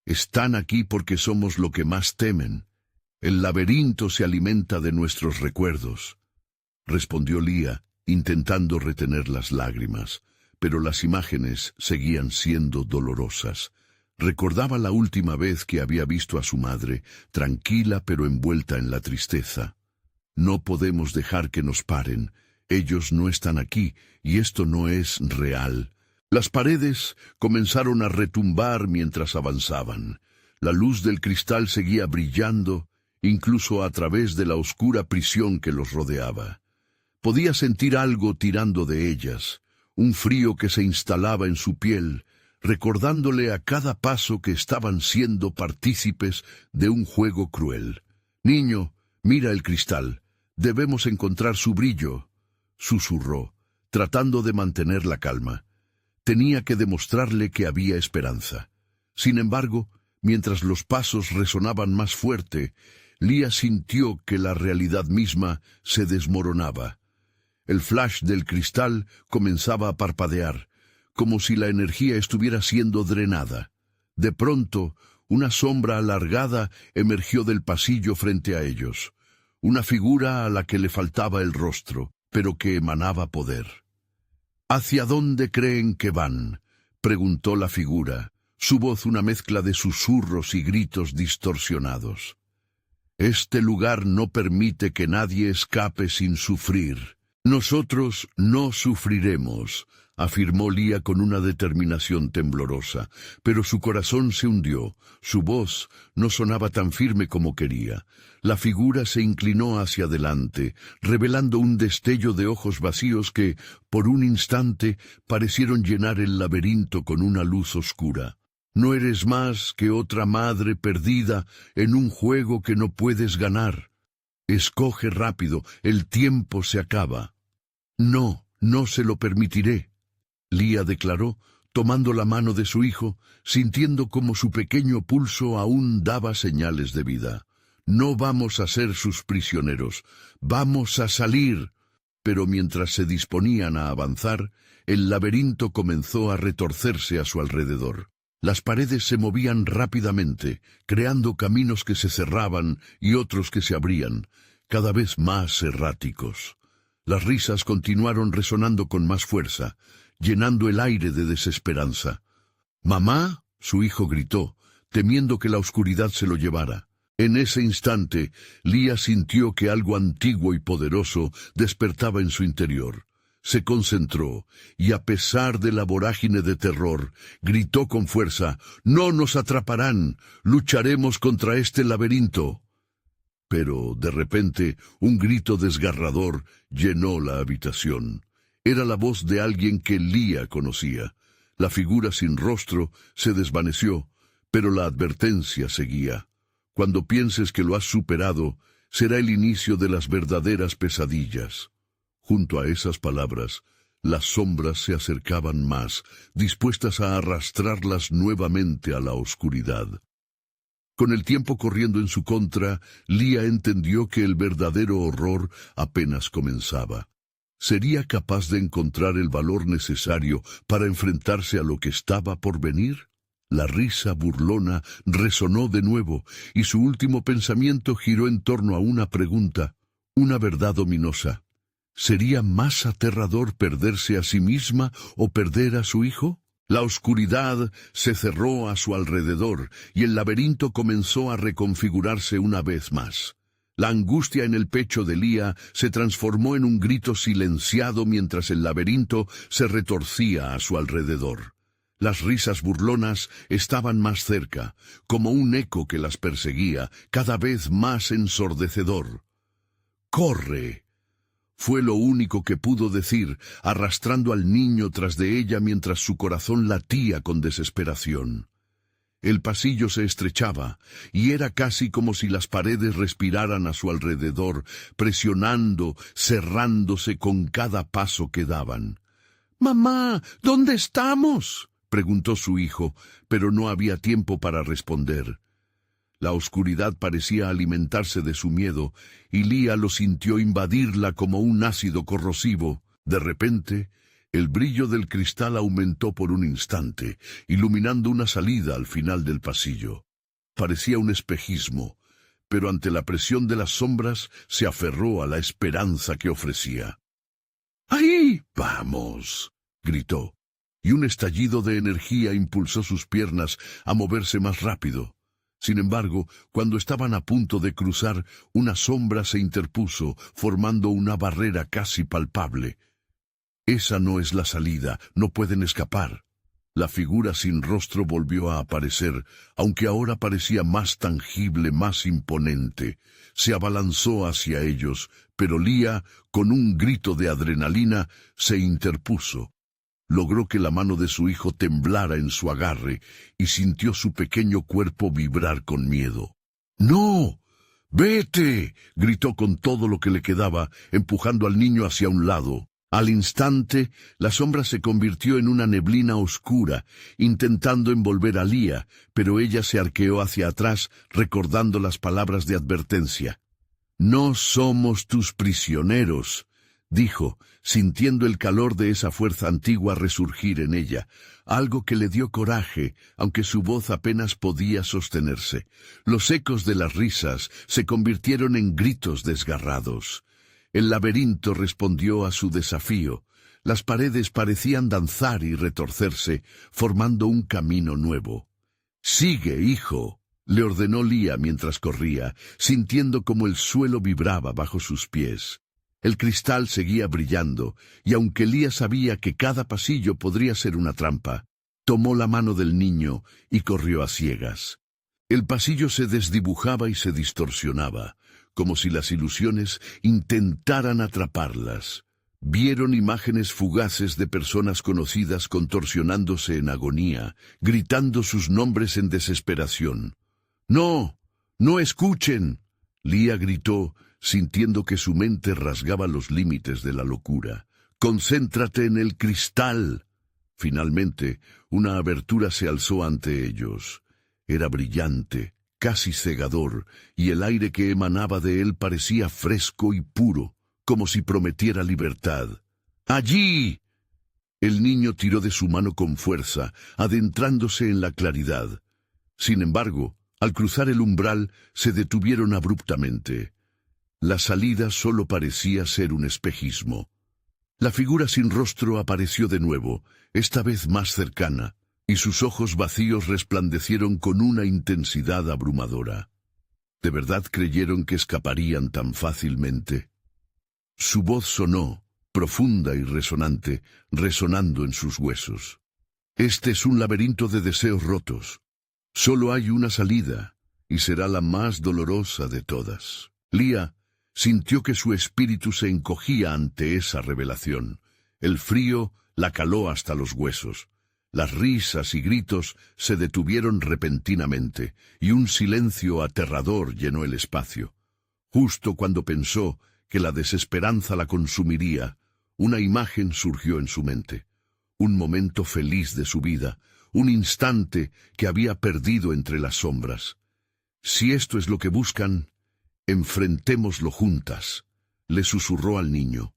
«Están aquí porque somos lo que más temen. El laberinto se alimenta de nuestros recuerdos», respondió Leah, intentando retener las lágrimas. Pero las imágenes seguían siendo dolorosas. Recordaba la última vez que había visto a su madre, tranquila pero envuelta en la tristeza. «No podemos dejar que nos paren. Ellos no están aquí, y esto no es real». Las paredes comenzaron a retumbar mientras avanzaban. La luz del cristal seguía brillando, incluso a través de la oscura prisión que los rodeaba. Podía sentir algo tirando de ellas, un frío que se instalaba en su piel, recordándole a cada paso que estaban siendo partícipes de un juego cruel. «Niño, mira el cristal. Debemos encontrar su brillo», susurró, tratando de mantener la calma. Tenía que demostrarle que había esperanza. Sin embargo, mientras los pasos resonaban más fuerte, Leah sintió que la realidad misma se desmoronaba. El flash del cristal comenzaba a parpadear, como si la energía estuviera siendo drenada. De pronto, una sombra alargada emergió del pasillo frente a ellos, una figura a la que le faltaba el rostro, pero que emanaba poder. «¿Hacia dónde creen que van?», preguntó la figura, su voz una mezcla de susurros y gritos distorsionados. «Este lugar no permite que nadie escape sin sufrir. Nosotros no sufriremos», afirmó Leah con una determinación temblorosa, pero su corazón se hundió, su voz no sonaba tan firme como quería. La figura se inclinó hacia adelante, revelando un destello de ojos vacíos que, por un instante, parecieron llenar el laberinto con una luz oscura. «No eres más que otra madre perdida en un juego que no puedes ganar. Escoge rápido, el tiempo se acaba». «No, no se lo permitiré», Leah declaró, tomando la mano de su hijo, sintiendo como su pequeño pulso aún daba señales de vida. «No vamos a ser sus prisioneros, vamos a salir». Pero mientras se disponían a avanzar, el laberinto comenzó a retorcerse a su alrededor. Las paredes se movían rápidamente, creando caminos que se cerraban y otros que se abrían, cada vez más erráticos. Las risas continuaron resonando con más fuerza, llenando el aire de desesperanza. «¡Mamá!», su hijo gritó, temiendo que la oscuridad se lo llevara. En ese instante, Leah sintió que algo antiguo y poderoso despertaba en su interior. Se concentró, y a pesar de la vorágine de terror, gritó con fuerza: «¡No nos atraparán! ¡Lucharemos contra este laberinto!». Pero, de repente, un grito desgarrador llenó la habitación. Era la voz de alguien que Leah conocía. La figura sin rostro se desvaneció, pero la advertencia seguía. Cuando pienses que lo has superado, será el inicio de las verdaderas pesadillas. Junto a esas palabras, las sombras se acercaban más, dispuestas a arrastrarlas nuevamente a la oscuridad. Con el tiempo corriendo en su contra, Lía entendió que el verdadero horror apenas comenzaba. ¿Sería capaz de encontrar el valor necesario para enfrentarse a lo que estaba por venir? La risa burlona resonó de nuevo, y su último pensamiento giró en torno a una pregunta, una verdad ominosa. ¿Sería más aterrador perderse a sí misma o perder a su hijo? La oscuridad se cerró a su alrededor, y el laberinto comenzó a reconfigurarse una vez más. La angustia en el pecho de Lía se transformó en un grito silenciado mientras el laberinto se retorcía a su alrededor. Las risas burlonas estaban más cerca, como un eco que las perseguía, cada vez más ensordecedor. ¡Corre! Fue lo único que pudo decir, arrastrando al niño tras de ella mientras su corazón latía con desesperación. El pasillo se estrechaba, y era casi como si las paredes respiraran a su alrededor, presionando, cerrándose con cada paso que daban. «¡Mamá! ¿Dónde estamos?», preguntó su hijo, pero no había tiempo para responder. La oscuridad parecía alimentarse de su miedo, y Lía lo sintió invadirla como un ácido corrosivo. De repente, el brillo del cristal aumentó por un instante, iluminando una salida al final del pasillo. Parecía un espejismo, pero ante la presión de las sombras se aferró a la esperanza que ofrecía. «¡Ahí! ¡Vamos!», gritó, y un estallido de energía impulsó sus piernas a moverse más rápido. Sin embargo, cuando estaban a punto de cruzar, una sombra se interpuso, formando una barrera casi palpable. «Esa no es la salida, no pueden escapar». La figura sin rostro volvió a aparecer, aunque ahora parecía más tangible, más imponente. Se abalanzó hacia ellos, pero Lía, con un grito de adrenalina, se interpuso. Logró que la mano de su hijo temblara en su agarre y sintió su pequeño cuerpo vibrar con miedo. «¡No! ¡Vete!», gritó con todo lo que le quedaba, empujando al niño hacia un lado. Al instante, la sombra se convirtió en una neblina oscura, intentando envolver a Lía, pero ella se arqueó hacia atrás, recordando las palabras de advertencia. «No somos tus prisioneros», dijo, sintiendo el calor de esa fuerza antigua resurgir en ella, algo que le dio coraje, aunque su voz apenas podía sostenerse. Los ecos de las risas se convirtieron en gritos desgarrados. El laberinto respondió a su desafío. Las paredes parecían danzar y retorcerse, formando un camino nuevo. «Sigue, hijo», le ordenó Lía mientras corría, sintiendo como el suelo vibraba bajo sus pies. El cristal seguía brillando, y aunque Lía sabía que cada pasillo podría ser una trampa, tomó la mano del niño y corrió a ciegas. El pasillo se desdibujaba y se distorsionaba, como si las ilusiones intentaran atraparlas. Vieron imágenes fugaces de personas conocidas contorsionándose en agonía, gritando sus nombres en desesperación. «¡No! ¡No escuchen!», Lía gritó, sintiendo que su mente rasgaba los límites de la locura. «¡Concéntrate en el cristal!». Finalmente, una abertura se alzó ante ellos. Era brillante, casi cegador, y el aire que emanaba de él parecía fresco y puro, como si prometiera libertad. «¡Allí!». El niño tiró de su mano con fuerza, adentrándose en la claridad. Sin embargo, al cruzar el umbral, se detuvieron abruptamente. La salida solo parecía ser un espejismo. La figura sin rostro apareció de nuevo, esta vez más cercana, y sus ojos vacíos resplandecieron con una intensidad abrumadora. ¿De verdad creyeron que escaparían tan fácilmente? Su voz sonó, profunda y resonante, resonando en sus huesos. «Este es un laberinto de deseos rotos. Solo hay una salida, y será la más dolorosa de todas». Lía sintió que su espíritu se encogía ante esa revelación. El frío la caló hasta los huesos. Las risas y gritos se detuvieron repentinamente, y un silencio aterrador llenó el espacio. Justo cuando pensó que la desesperanza la consumiría, una imagen surgió en su mente. Un momento feliz de su vida, un instante que había perdido entre las sombras. «Si esto es lo que buscan, enfrentémoslo juntas», le susurró al niño.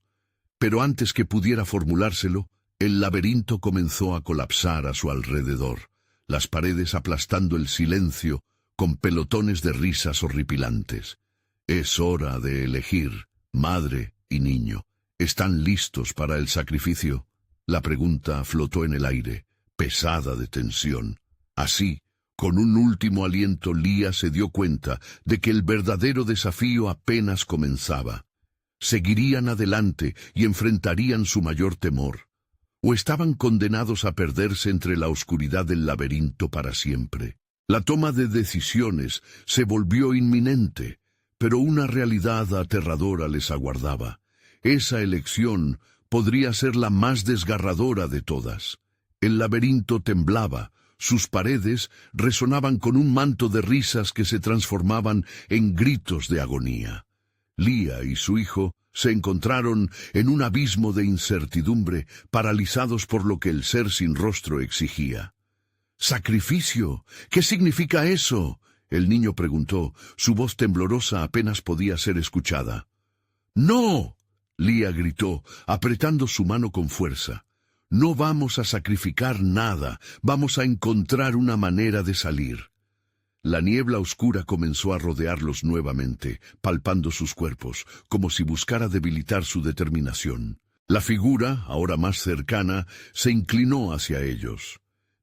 Pero antes que pudiera formulárselo, el laberinto comenzó a colapsar a su alrededor, las paredes aplastando el silencio con pelotones de risas horripilantes. «Es hora de elegir, madre y niño. ¿Están listos para el sacrificio?». La pregunta flotó en el aire, pesada de tensión. Así, con un último aliento, Lía se dio cuenta de que el verdadero desafío apenas comenzaba. ¿Seguirían adelante y enfrentarían su mayor temor? ¿O estaban condenados a perderse entre la oscuridad del laberinto para siempre? La toma de decisiones se volvió inminente, pero una realidad aterradora les aguardaba. Esa elección podría ser la más desgarradora de todas. El laberinto temblaba, sus paredes resonaban con un manto de risas que se transformaban en gritos de agonía. Lía y su hijo se encontraron en un abismo de incertidumbre, paralizados por lo que el ser sin rostro exigía. «¿Sacrificio? ¿Qué significa eso?», el niño preguntó, su voz temblorosa apenas podía ser escuchada. «¡No!», Lía gritó, apretando su mano con fuerza. «No vamos a sacrificar nada, vamos a encontrar una manera de salir». La niebla oscura comenzó a rodearlos nuevamente, palpando sus cuerpos, como si buscara debilitar su determinación. La figura, ahora más cercana, se inclinó hacia ellos.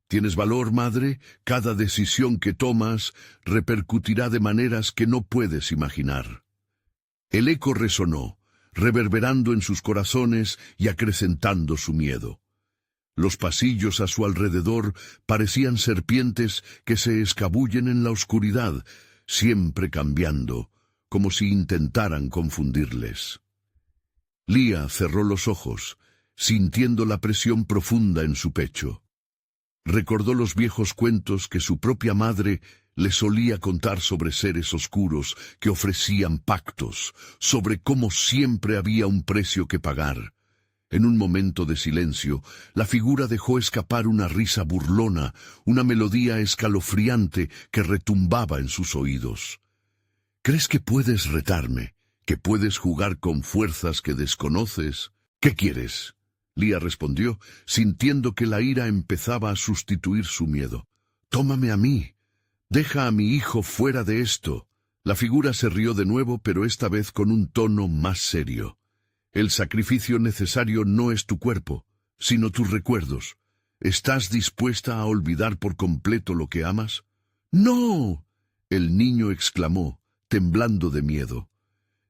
«¿Tienes valor, madre? Cada decisión que tomas repercutirá de maneras que no puedes imaginar». El eco resonó, reverberando en sus corazones y acrecentando su miedo. Los pasillos a su alrededor parecían serpientes que se escabullen en la oscuridad, siempre cambiando, como si intentaran confundirles. Lía cerró los ojos, sintiendo la presión profunda en su pecho. Recordó los viejos cuentos que su propia madre le solía contar sobre seres oscuros que ofrecían pactos, sobre cómo siempre había un precio que pagar. En un momento de silencio, la figura dejó escapar una risa burlona, una melodía escalofriante que retumbaba en sus oídos. «¿Crees que puedes retarme? ¿Que puedes jugar con fuerzas que desconoces? ¿Qué quieres?», Lía respondió, sintiendo que la ira empezaba a sustituir su miedo. «Tómame a mí. Deja a mi hijo fuera de esto». La figura se rió de nuevo, pero esta vez con un tono más serio. «El sacrificio necesario no es tu cuerpo, sino tus recuerdos. ¿Estás dispuesta a olvidar por completo lo que amas?». «¡No!», el niño exclamó, temblando de miedo.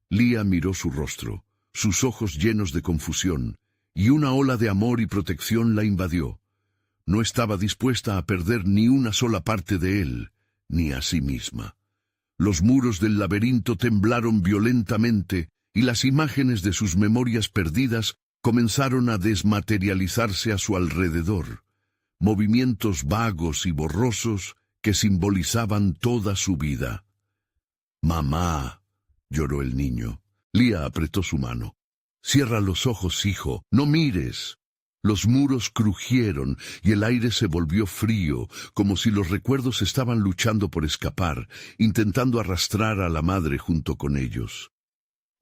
Lía miró su rostro, sus ojos llenos de confusión, y una ola de amor y protección la invadió. No estaba dispuesta a perder ni una sola parte de él, ni a sí misma. Los muros del laberinto temblaron violentamente, y las imágenes de sus memorias perdidas comenzaron a desmaterializarse a su alrededor, movimientos vagos y borrosos que simbolizaban toda su vida. «Mamá», lloró el niño. Lía apretó su mano. «Cierra los ojos, hijo, no mires». Los muros crujieron y el aire se volvió frío, como si los recuerdos estaban luchando por escapar, intentando arrastrar a la madre junto con ellos.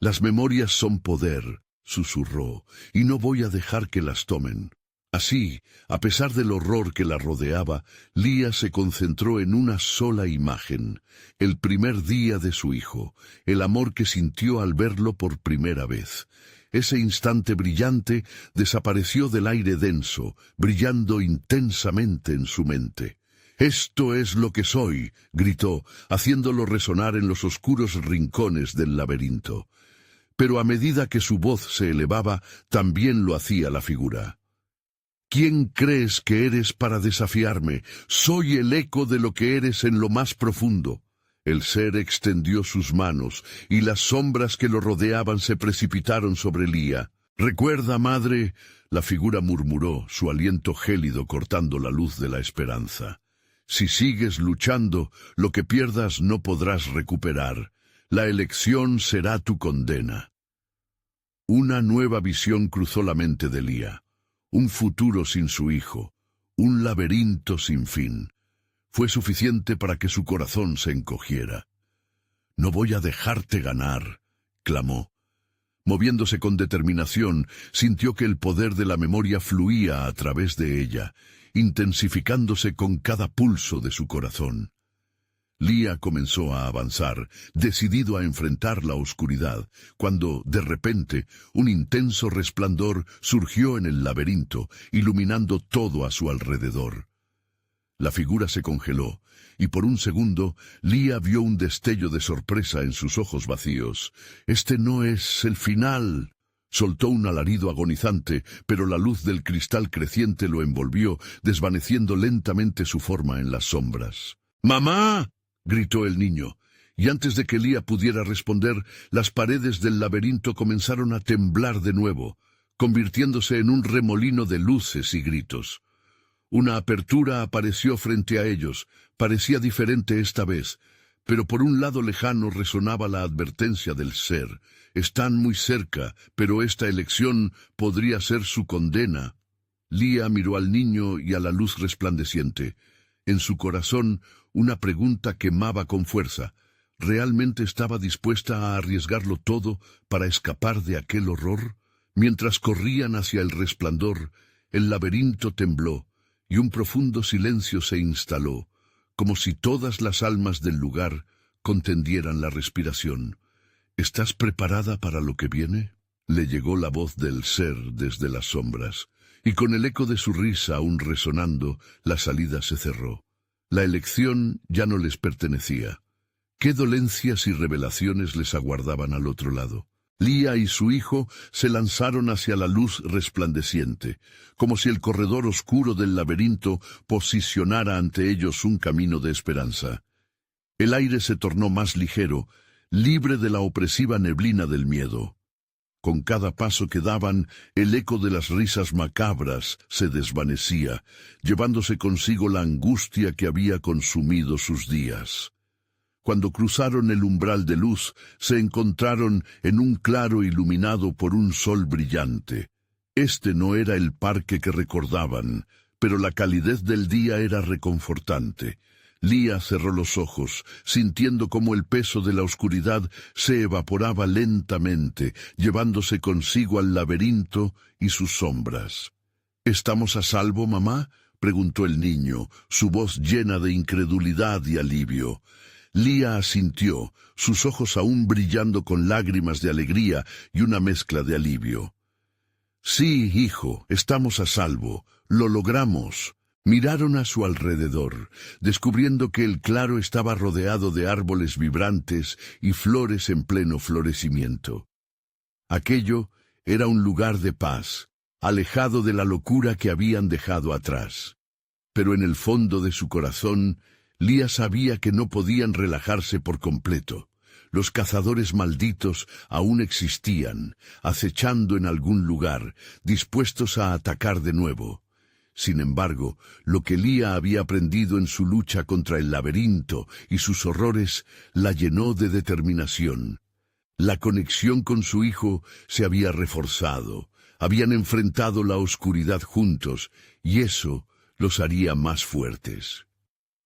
«Las memorias son poder», susurró, «y no voy a dejar que las tomen». Así, a pesar del horror que la rodeaba, Lía se concentró en una sola imagen, el primer día de su hijo, el amor que sintió al verlo por primera vez. Ese instante brillante desapareció del aire denso, brillando intensamente en su mente. «Esto es lo que soy», gritó, haciéndolo resonar en los oscuros rincones del laberinto. Pero a medida que su voz se elevaba, también lo hacía la figura. «¿Quién crees que eres para desafiarme? Soy el eco de lo que eres en lo más profundo». El ser extendió sus manos, y las sombras que lo rodeaban se precipitaron sobre Lía. «Recuerda, madre», la figura murmuró, su aliento gélido cortando la luz de la esperanza. «Si sigues luchando, lo que pierdas no podrás recuperar. La elección será tu condena». Una nueva visión cruzó la mente de Lía. Un futuro sin su hijo, un laberinto sin fin. Fue suficiente para que su corazón se encogiera. «No voy a dejarte ganar», clamó. Moviéndose con determinación, sintió que el poder de la memoria fluía a través de ella, intensificándose con cada pulso de su corazón. Lía comenzó a avanzar, decidido a enfrentar la oscuridad, cuando, de repente, un intenso resplandor surgió en el laberinto, iluminando todo a su alrededor. La figura se congeló, y por un segundo, Lía vio un destello de sorpresa en sus ojos vacíos. «Este no es el final». Soltó un alarido agonizante, pero la luz del cristal creciente lo envolvió, desvaneciendo lentamente su forma en las sombras. «¡Mamá!», gritó el niño, y antes de que Lía pudiera responder, las paredes del laberinto comenzaron a temblar de nuevo, convirtiéndose en un remolino de luces y gritos. Una apertura apareció frente a ellos. Parecía diferente esta vez, pero por un lado lejano resonaba la advertencia del ser. «Están muy cerca, pero esta elección podría ser su condena». Lía miró al niño y a la luz resplandeciente. En su corazón, una pregunta quemaba con fuerza. ¿Realmente estaba dispuesta a arriesgarlo todo para escapar de aquel horror? Mientras corrían hacia el resplandor, el laberinto tembló, y un profundo silencio se instaló, como si todas las almas del lugar contendieran la respiración. «¿Estás preparada para lo que viene?», le llegó la voz del ser desde las sombras, y con el eco de su risa aún resonando, la salida se cerró. La elección ya no les pertenecía. ¿Qué dolencias y revelaciones les aguardaban al otro lado? Lía y su hijo se lanzaron hacia la luz resplandeciente, como si el corredor oscuro del laberinto posicionara ante ellos un camino de esperanza. El aire se tornó más ligero, libre de la opresiva neblina del miedo. Con cada paso que daban, el eco de las risas macabras se desvanecía, llevándose consigo la angustia que había consumido sus días. Cuando cruzaron el umbral de luz, se encontraron en un claro iluminado por un sol brillante. Este no era el parque que recordaban, pero la calidez del día era reconfortante. Lía cerró los ojos, sintiendo cómo el peso de la oscuridad se evaporaba lentamente, llevándose consigo al laberinto y sus sombras. «¿Estamos a salvo, mamá?», preguntó el niño, su voz llena de incredulidad y alivio. Lía asintió, sus ojos aún brillando con lágrimas de alegría y una mezcla de alivio. «Sí, hijo, estamos a salvo. Lo logramos». Miraron a su alrededor, descubriendo que el claro estaba rodeado de árboles vibrantes y flores en pleno florecimiento. Aquello era un lugar de paz, alejado de la locura que habían dejado atrás. Pero en el fondo de su corazón, Lía sabía que no podían relajarse por completo. Los cazadores malditos aún existían, acechando en algún lugar, dispuestos a atacar de nuevo. Sin embargo, lo que Lía había aprendido en su lucha contra el laberinto y sus horrores la llenó de determinación. La conexión con su hijo se había reforzado, habían enfrentado la oscuridad juntos, y eso los haría más fuertes.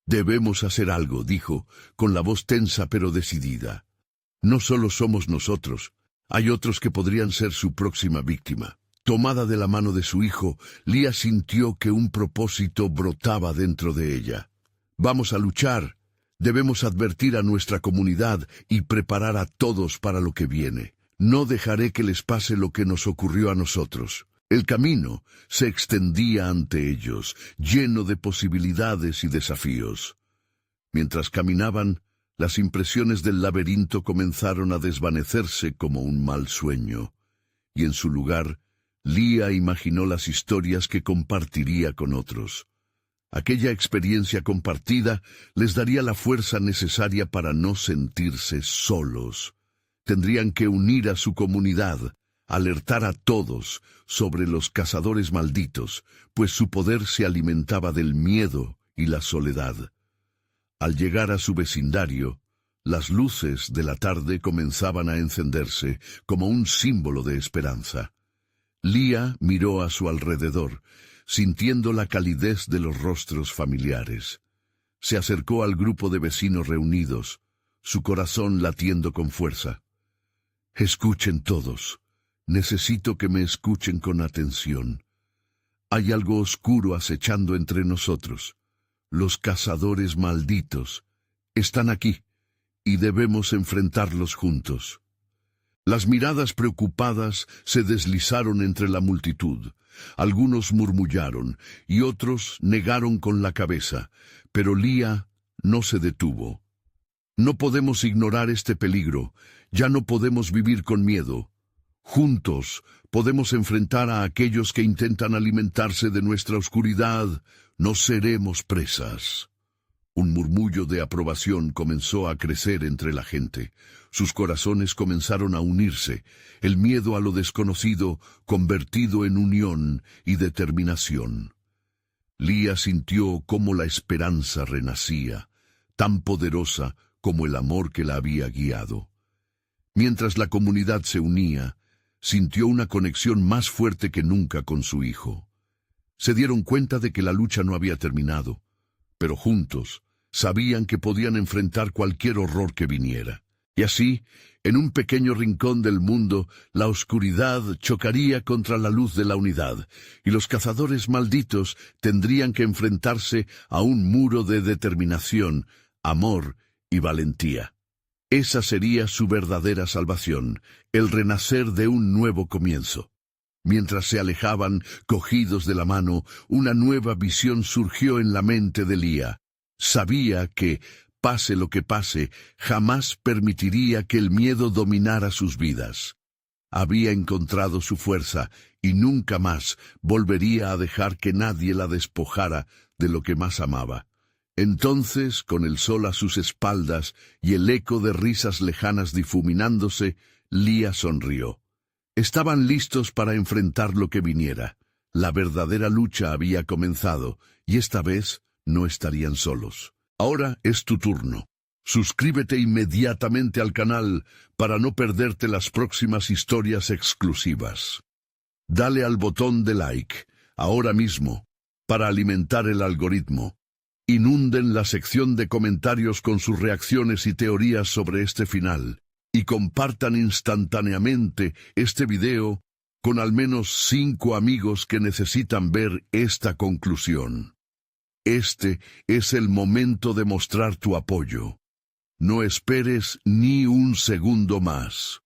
«Debemos hacer algo», dijo, con la voz tensa pero decidida. «No solo somos nosotros, hay otros que podrían ser su próxima víctima». Tomada de la mano de su hijo, Lía sintió que un propósito brotaba dentro de ella. «Vamos a luchar. Debemos advertir a nuestra comunidad y preparar a todos para lo que viene. No dejaré que les pase lo que nos ocurrió a nosotros». El camino se extendía ante ellos, lleno de posibilidades y desafíos. Mientras caminaban, las impresiones del laberinto comenzaron a desvanecerse como un mal sueño, y en su lugar, Lía imaginó las historias que compartiría con otros. Aquella experiencia compartida les daría la fuerza necesaria para no sentirse solos. Tendrían que unir a su comunidad, alertar a todos sobre los cazadores malditos, pues su poder se alimentaba del miedo y la soledad. Al llegar a su vecindario, las luces de la tarde comenzaban a encenderse como un símbolo de esperanza. Lía miró a su alrededor, sintiendo la calidez de los rostros familiares. Se acercó al grupo de vecinos reunidos, su corazón latiendo con fuerza. «Escuchen todos. Necesito que me escuchen con atención. Hay algo oscuro acechando entre nosotros. Los cazadores malditos están aquí, y debemos enfrentarlos juntos». Las miradas preocupadas se deslizaron entre la multitud. Algunos murmullaron y otros negaron con la cabeza, pero Lía no se detuvo. «No podemos ignorar este peligro, ya no podemos vivir con miedo. Juntos podemos enfrentar a aquellos que intentan alimentarse de nuestra oscuridad. No seremos presas». Un murmullo de aprobación comenzó a crecer entre la gente. Sus corazones comenzaron a unirse, el miedo a lo desconocido convertido en unión y determinación. Lía sintió cómo la esperanza renacía, tan poderosa como el amor que la había guiado. Mientras la comunidad se unía, sintió una conexión más fuerte que nunca con su hijo. Se dieron cuenta de que la lucha no había terminado, pero juntos sabían que podían enfrentar cualquier horror que viniera. Y así, en un pequeño rincón del mundo, la oscuridad chocaría contra la luz de la unidad, y los cazadores malditos tendrían que enfrentarse a un muro de determinación, amor y valentía. Esa sería su verdadera salvación, el renacer de un nuevo comienzo. Mientras se alejaban, cogidos de la mano, una nueva visión surgió en la mente de Lía. Sabía que, pase lo que pase, jamás permitiría que el miedo dominara sus vidas. Había encontrado su fuerza y nunca más volvería a dejar que nadie la despojara de lo que más amaba. Entonces, con el sol a sus espaldas y el eco de risas lejanas difuminándose, Lía sonrió. Estaban listos para enfrentar lo que viniera. La verdadera lucha había comenzado, y esta vez no estarían solos. Ahora es tu turno. Suscríbete inmediatamente al canal para no perderte las próximas historias exclusivas. Dale al botón de like, ahora mismo, para alimentar el algoritmo. Inunden la sección de comentarios con sus reacciones y teorías sobre este final, y compartan instantáneamente este video con al menos 5 amigos que necesitan ver esta conclusión. Este es el momento de mostrar tu apoyo. No esperes ni un segundo más.